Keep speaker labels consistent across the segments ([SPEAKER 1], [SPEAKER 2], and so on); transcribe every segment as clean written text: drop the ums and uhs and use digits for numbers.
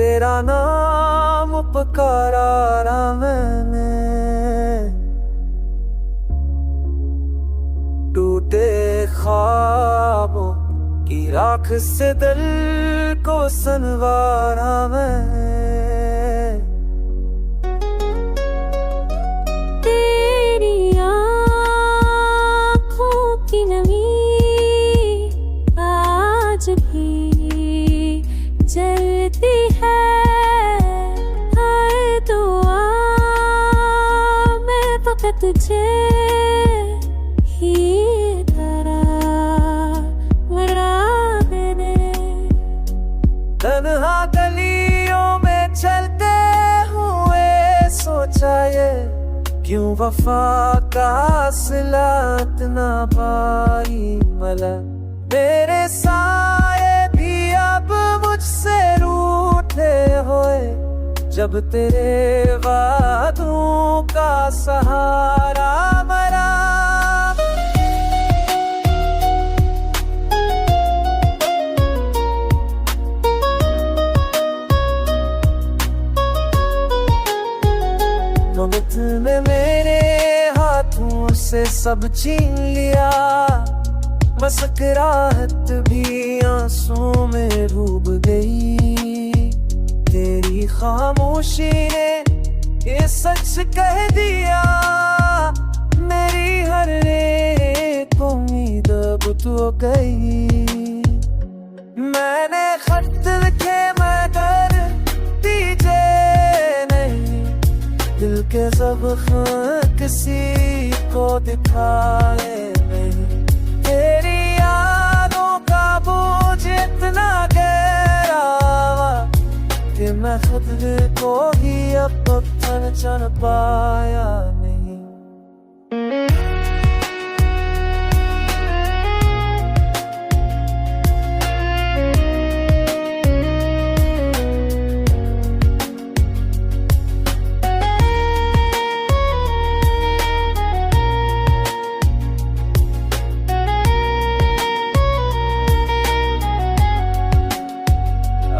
[SPEAKER 1] तेरा नाम पुकारा मैंने, टूटे ख्वाबों की राख से दिल को संवारा मैंने।
[SPEAKER 2] तेरी आँखों की नमी आज भी जलती है, हर दुआ मैं फकत तुझे ही
[SPEAKER 1] तन्हा गलियों में चलते हुए सोचा ये, क्यों वफा का सिलात ना पाई मला। मेरे साए भी अब मुझसे रूठे होए, जब तेरे वादों का सहारा मरा। मोहब्बत ने मेरे हाथों से सब छीन लिया, मुस्कुराहट भी आंसू में डूब गई। तेरी खामोशी ने ये सच कह दिया, मेरी हर एक उम्मीद अब तो गई। मैंने खत लिखे मगर दीजे नहीं, दिल के सब किसी को दिखाए नहीं। तेरी यादों का बोझ इतना गहरा कि मैं खुद को ही अब पहचान पाया नहीं।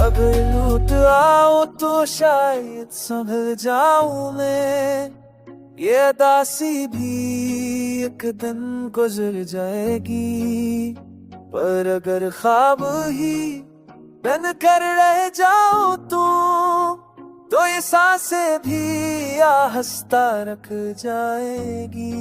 [SPEAKER 1] अब लूट आओ तो शायद संभल जाऊं मैं, ये दासी भी एक दिन गुजर जाएगी। पर अगर ख्वाब ही बन कर रह जाओ तो ये सांसें भी आहस्ता रख जाएगी।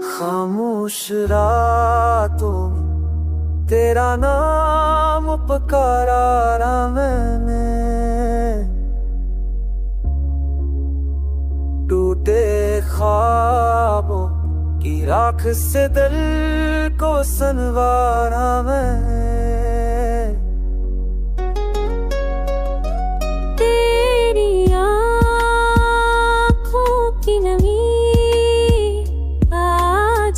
[SPEAKER 1] खामोश रातों तेरा नाम पुकारा मैंने, टूटे ख्वाबों की राख से दिल को संवारा मैंने।
[SPEAKER 2] तेरी आँखों की नमी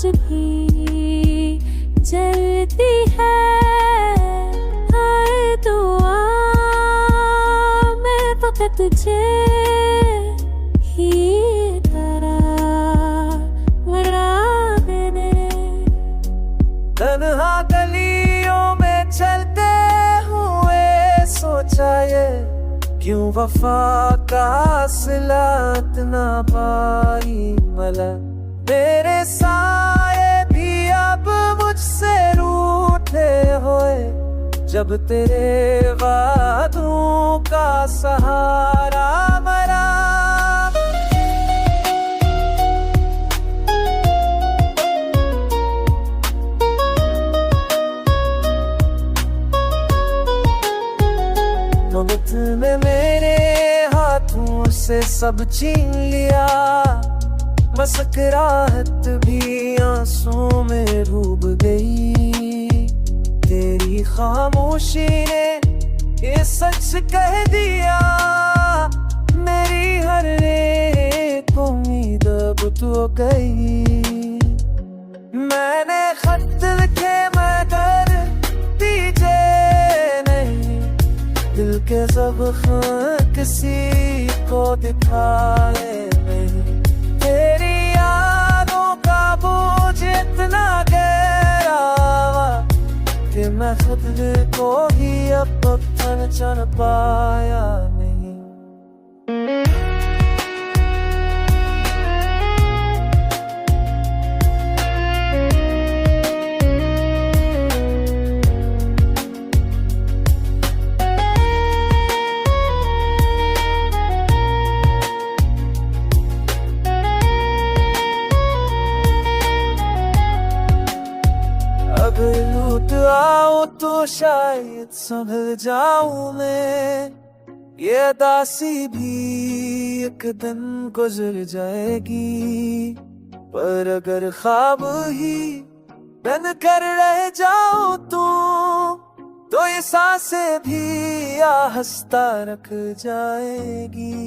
[SPEAKER 2] भी जलती है, हर दुआ मैं फकत तुझे ही
[SPEAKER 1] तन्हा गलियों में चलते हुए सोचा ये, क्यों वफा का सिलात ना पाई मला। मेरे साए भी अब मुझसे रूठे होए, जब तेरे वादों का सहारा मरा। मोहब्बत ने मेरे हाथों से सब छीन लिया, मुस्कुराहट भी आंसू में डूब गई। तेरी खामोशी ने ये सच कह दिया, मेरी हर एक उम्मीद अब तो गई। मैंने खत लिखे सब किसी को दिखाए नहीं। तेरी यादों का बोझ इतना गहरा कि मैं खुद को ही अब पहचान पाया नहीं। अब लूट आओ तो शायद संभल जाऊं मैं, ये दासी भी एक दिन गुजर जाएगी। पर अगर ख्वाब ही बन कर रह जाओ तो ये सांसें भी आहस्ता रख जाएगी।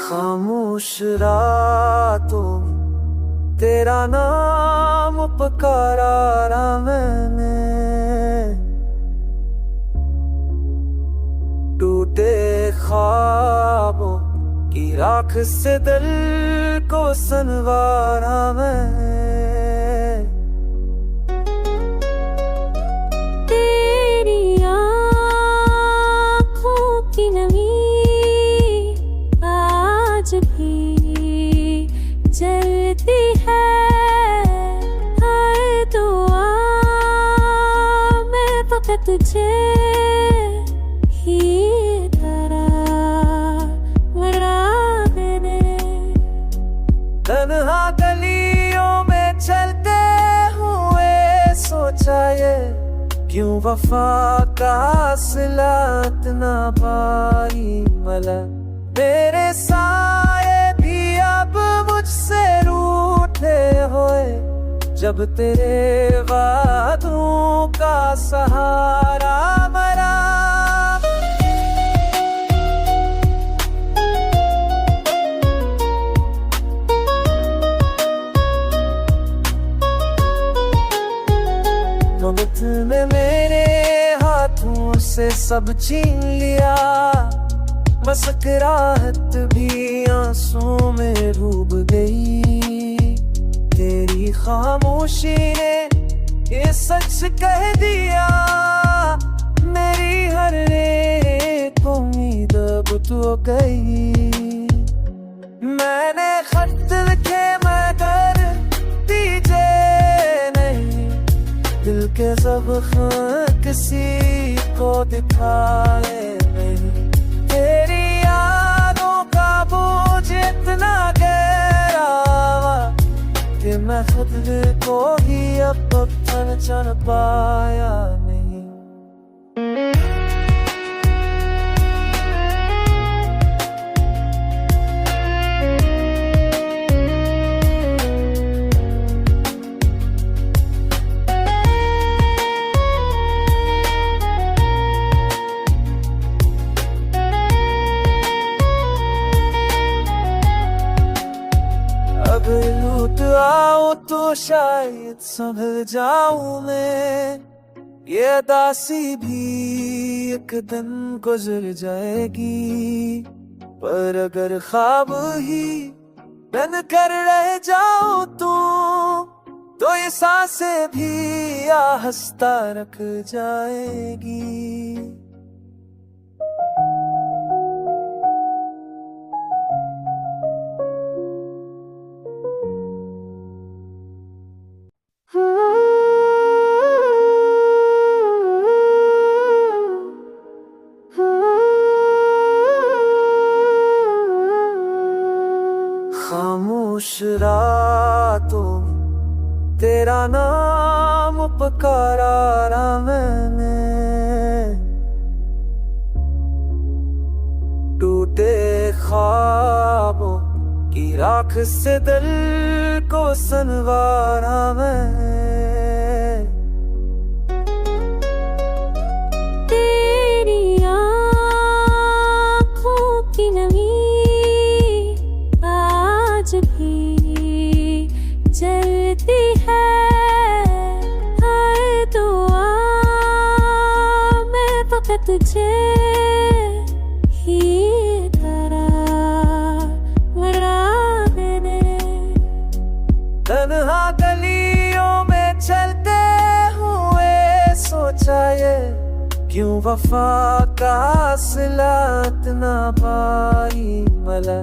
[SPEAKER 1] खामोश रातों तेरा नाम पुकारा मैंने, टूटे ख्वाबों की राख से दिल को संवारा मैंने।
[SPEAKER 2] तेरी आँखों की नमी आज भी जलती है। हाय दुआ मैं फकत तुझे ही
[SPEAKER 1] तन्हा गलियों में चलते हुए सोचा ये क्यों वफा का सिला इतना भारी मला। मेरे साए भी अब मुझसे रूठे होए, जब तेरे वादों का सहारा मरा। वक्त में मेरे हाथों से सब छीन लिया, मुस्कुराहट भी आंसू में डूब गई। तेरी खामोशी ने ये सच कह दिया, मेरी हर एक उम्मीद अब तो गई। मैंने खत लिखे मगर दीजे नहीं, दिल के सब किसी को दिखाए नहीं। तेरी यादों का बोझ इतना गहरा कि मैं खुद को ही अब पहचान पाया नहीं। अब लूट आओ तो शायद संभल जाऊं मैं, ये दासी भी एक दिन गुजर जाएगी। पर अगर ख्वाब ही बन कर रह जाओ तो ये सांसें भी आहस्ता रख जाएगी। खामोश रातों तेरा नाम पुकारा मैंने, टूटे ख्वाबों की राख से दिल को संवारा मैंने।
[SPEAKER 2] जलती है हाय दुआ मैं फकत तुझे ही
[SPEAKER 1] तन्हा गलियों में चलते हुए सोचा ये क्यों वफा का सिलात ना पाई मला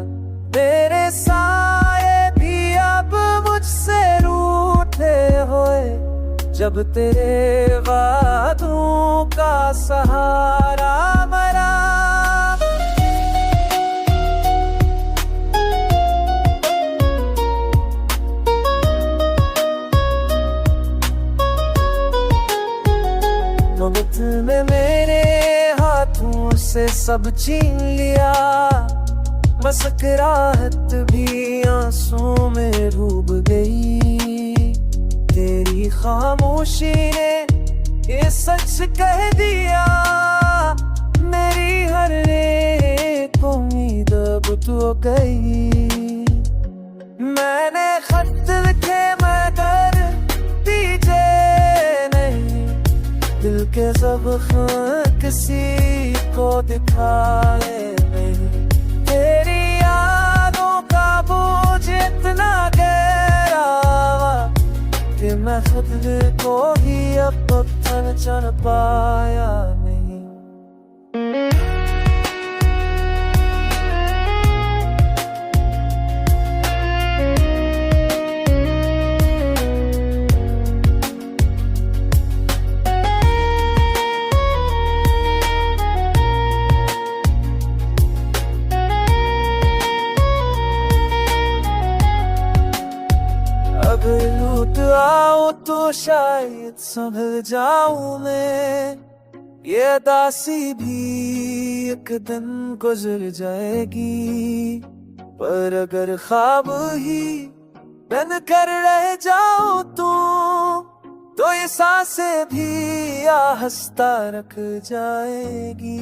[SPEAKER 1] तेरे साए भी अब मुझसे रूठे होए जब तेरे वादों का सहारा मरा मोहब्बत ने मेरे हाथों से सब छीन लिया मस्कुराहट भी आंसू में डूब गई तेरी खामोशी ने ये सच कह दिया मेरी हर एक उम्मीद अब तो गई मैंने खत लिखे मगर दीजे नहीं दिल के सब किसी को दिखाए नहीं तेरी यादों का बोझ इतना गहरा कि मैं खुद को ही अब तक चढ़ पाया नहीं अगर लूट आओ तो शायद संभल जाऊं मैं ये दासी भी एक दिन गुजर जाएगी पर अगर ख्वाब ही बन कर रह जाओ तो ये सांसें भी आहस्ता रख जाएगी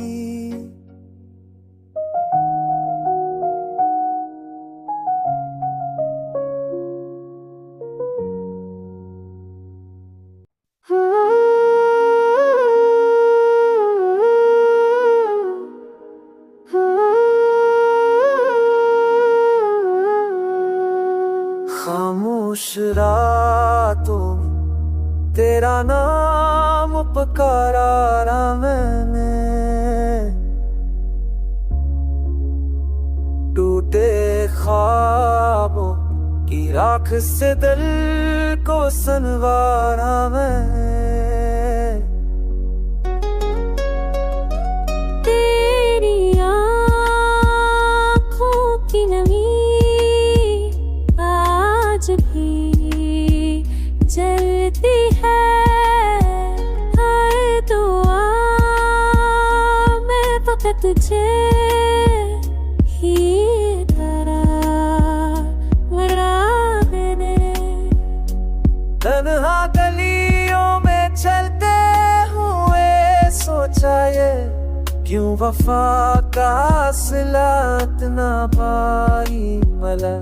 [SPEAKER 1] खामोश रातों तेरा नाम पुकारा मैंने टूटे ख्वाबों की राख से दिल को संवारा मैंने
[SPEAKER 2] तेरी आँखों की नमी आज भी जलती है हाय दुआ मैं फकत तुझे ही
[SPEAKER 1] तन्हा गलियों में चलते हुए सोचा ये क्यों वफा का सिलात ना पाई मला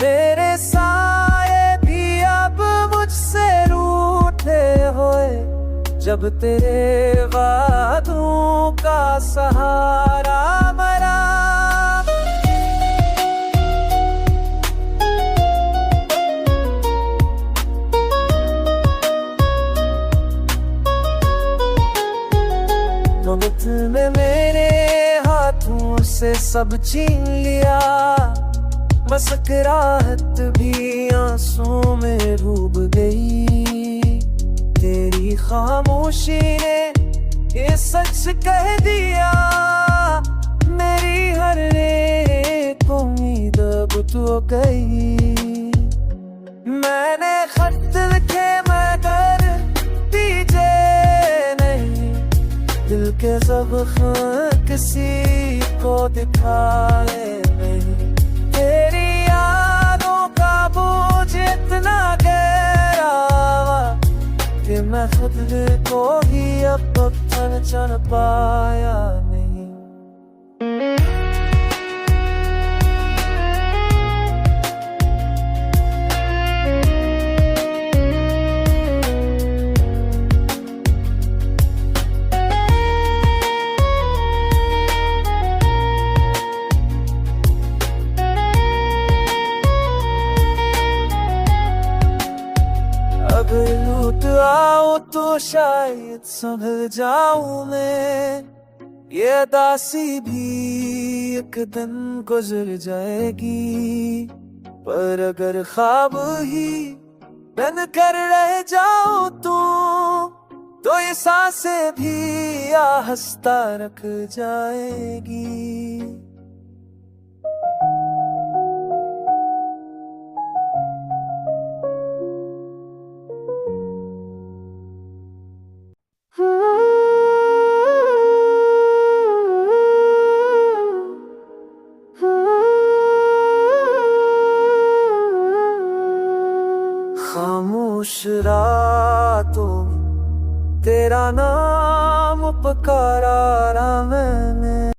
[SPEAKER 1] मेरे साए भी अब मुझसे रूठे होए जब तेरे वादों का सहारा मरा मोहब्बत ने मेरे हाथों से सब छीन लिया मस्कुराहट भी आंसू में डूब गई तेरी खामोशी ने ये सच कह दिया मेरी हर एक उम्मीद अब तो गई मैंने खत लिखे मगर दीजे नहीं दिल के सब किसी को दिखाए नहीं तेरी यादों का बोझ इतना गहरा कि मैं खुद को ही अब तक चढ़ पाया नहीं आओ तो शायद संभल जाऊं मैं, ये दासी भी एक दिन गुजर जाएगी। पर अगर ख्वाब ही बन कर रह जाओ तो ये सांसें भी आहस्ता रख जाएगी। खामोश रातों में तेरा नाम पुकारा मैंने।